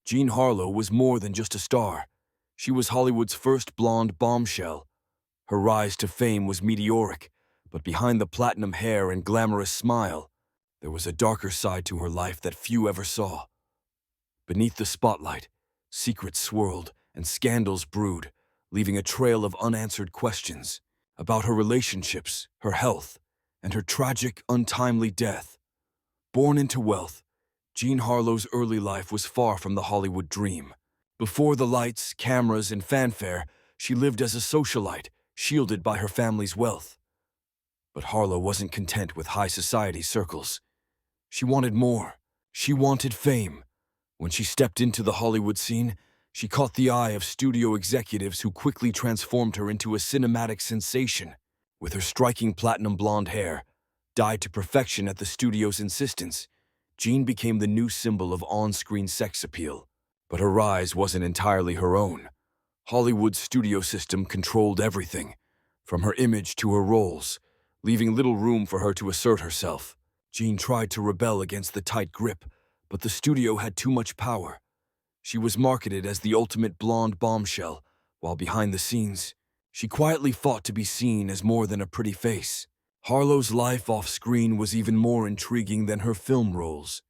Jean Harlow was more than just a star. She was Hollywood's first blonde bombshell. Her rise to fame was meteoric, but behind the platinum hair and glamorous smile, there was a darker side to her life that few ever saw. Beneath the spotlight, secrets swirled and scandals brewed, leaving a trail of unanswered questions about her relationships, her health, and her tragic, untimely death. Born into wealth, Jean Harlow's early life was far from the Hollywood dream. Before the lights, cameras, and fanfare, she lived as a socialite, shielded by her family's wealth. But Harlow wasn't content with high society circles. She wanted more. She wanted fame. When she stepped into the Hollywood scene, she caught the eye of studio executives who quickly transformed her into a cinematic sensation. With her striking platinum blonde hair, dyed to perfection at the studio's insistence, Jean became the new symbol of on-screen sex appeal. But her rise wasn't entirely her own. Hollywood's studio system controlled everything, from her image to her roles, leaving little room for her to assert herself. Jean tried to rebel against the tight grip, but the studio had too much power. She was marketed as the ultimate blonde bombshell, while behind the scenes, she quietly fought to be seen as more than a pretty face. Harlow's life off-screen was even more intriguing than her film roles.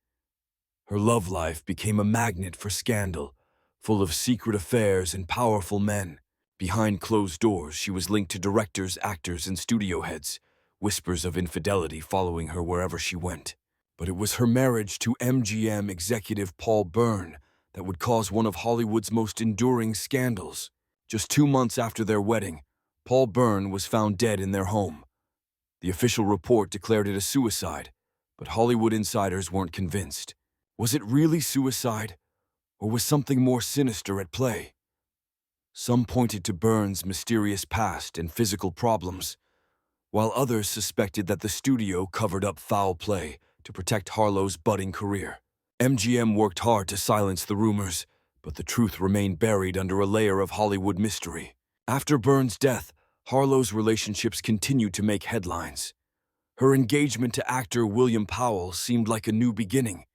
Her love life became a magnet for scandal, full of secret affairs and powerful men. Behind closed doors, she was linked to directors, actors, and studio heads, whispers of infidelity following her wherever she went. But it was her marriage to MGM executive Paul Bern that would cause one of Hollywood's most enduring scandals. Just 2 months after their wedding, Paul Bern was found dead in their home. The official report declared it a suicide, but Hollywood insiders weren't convinced. Was it really suicide, or was something more sinister at play? Some pointed to Bern's mysterious past and physical problems, while others suspected that the studio covered up foul play to protect Harlow's budding career. MGM worked hard to silence the rumors, but the truth remained buried under a layer of Hollywood mystery. After Bern's death, Harlow's relationships continued to make headlines. Her engagement to actor William Powell seemed like a new beginning,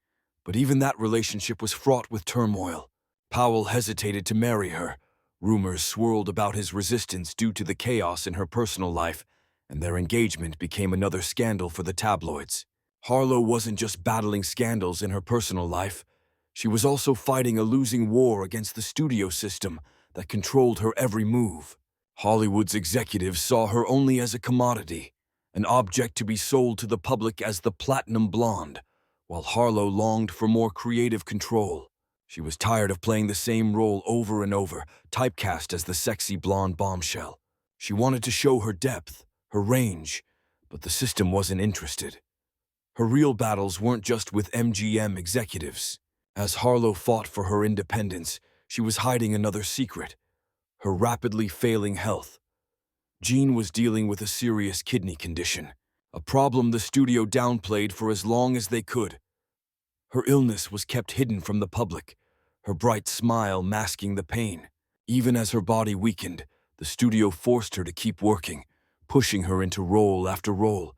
but even that relationship was fraught with turmoil. Powell hesitated to marry her. Rumors swirled about his resistance due to the chaos in her personal life, and their engagement became another scandal for the tabloids. Harlow wasn't just battling scandals in her personal life. She was also fighting a losing war against the studio system that controlled her every move. Hollywood's executives saw her only as a commodity, an object to be sold to the public as the platinum blonde, while Harlow longed for more creative control. She was tired of playing the same role over and over, typecast as the sexy blonde bombshell. She wanted to show her depth, her range, but the system wasn't interested. Her real battles weren't just with MGM executives. As Harlow fought for her independence, she was hiding another secret: her rapidly failing health. Jean was dealing with a serious kidney condition, a problem the studio downplayed for as long as they could. Her illness was kept hidden from the public, her bright smile masking the pain. Even as her body weakened, the studio forced her to keep working, pushing her into role after role,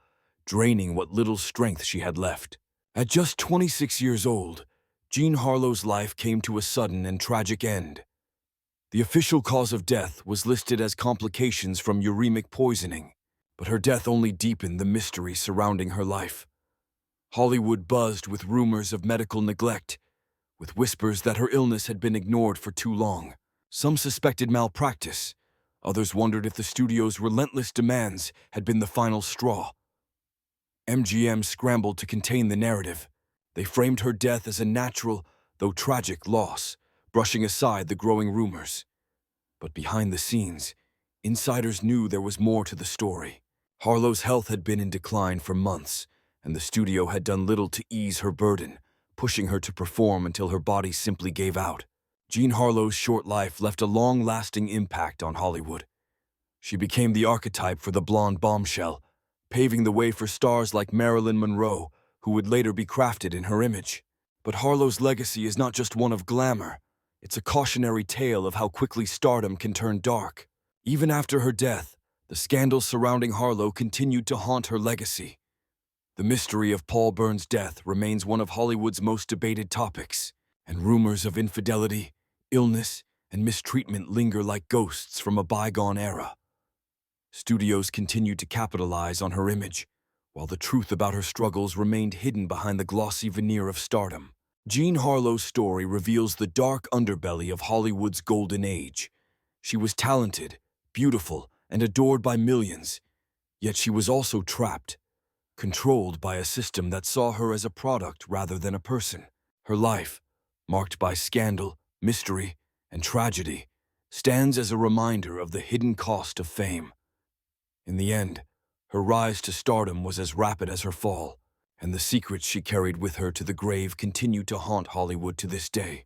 draining what little strength she had left. At just 26 years old, Jean Harlow's life came to a sudden and tragic end. The official cause of death was listed as complications from uremic poisoning, but her death only deepened the mystery surrounding her life. Hollywood buzzed with rumors of medical neglect, with whispers that her illness had been ignored for too long. Some suspected malpractice. Others wondered if the studio's relentless demands had been the final straw. MGM scrambled to contain the narrative. They framed her death as a natural, though tragic, loss, brushing aside the growing rumors. But behind the scenes, insiders knew there was more to the story. Harlow's health had been in decline for months, and the studio had done little to ease her burden, pushing her to perform until her body simply gave out. Jean Harlow's short life left a long-lasting impact on Hollywood. She became the archetype for the blonde bombshell, paving the way for stars like Marilyn Monroe, who would later be crafted in her image. But Harlow's legacy is not just one of glamour. It's a cautionary tale of how quickly stardom can turn dark. Even after her death, the scandals surrounding Harlow continued to haunt her legacy. The mystery of Paul Bern's death remains one of Hollywood's most debated topics. and rumors of infidelity, illness, and mistreatment linger like ghosts from a bygone era. Studios continued to capitalize on her image, while the truth about her struggles remained hidden behind the glossy veneer of stardom. Jean Harlow's story reveals the dark underbelly of Hollywood's golden age. She was talented, beautiful, and adored by millions, yet she was also trapped, controlled by a system that saw her as a product rather than a person. Her life, marked by scandal, mystery, and tragedy, stands as a reminder of the hidden cost of fame. In the end, her rise to stardom was as rapid as her fall, and the secrets she carried with her to the grave continue to haunt Hollywood to this day.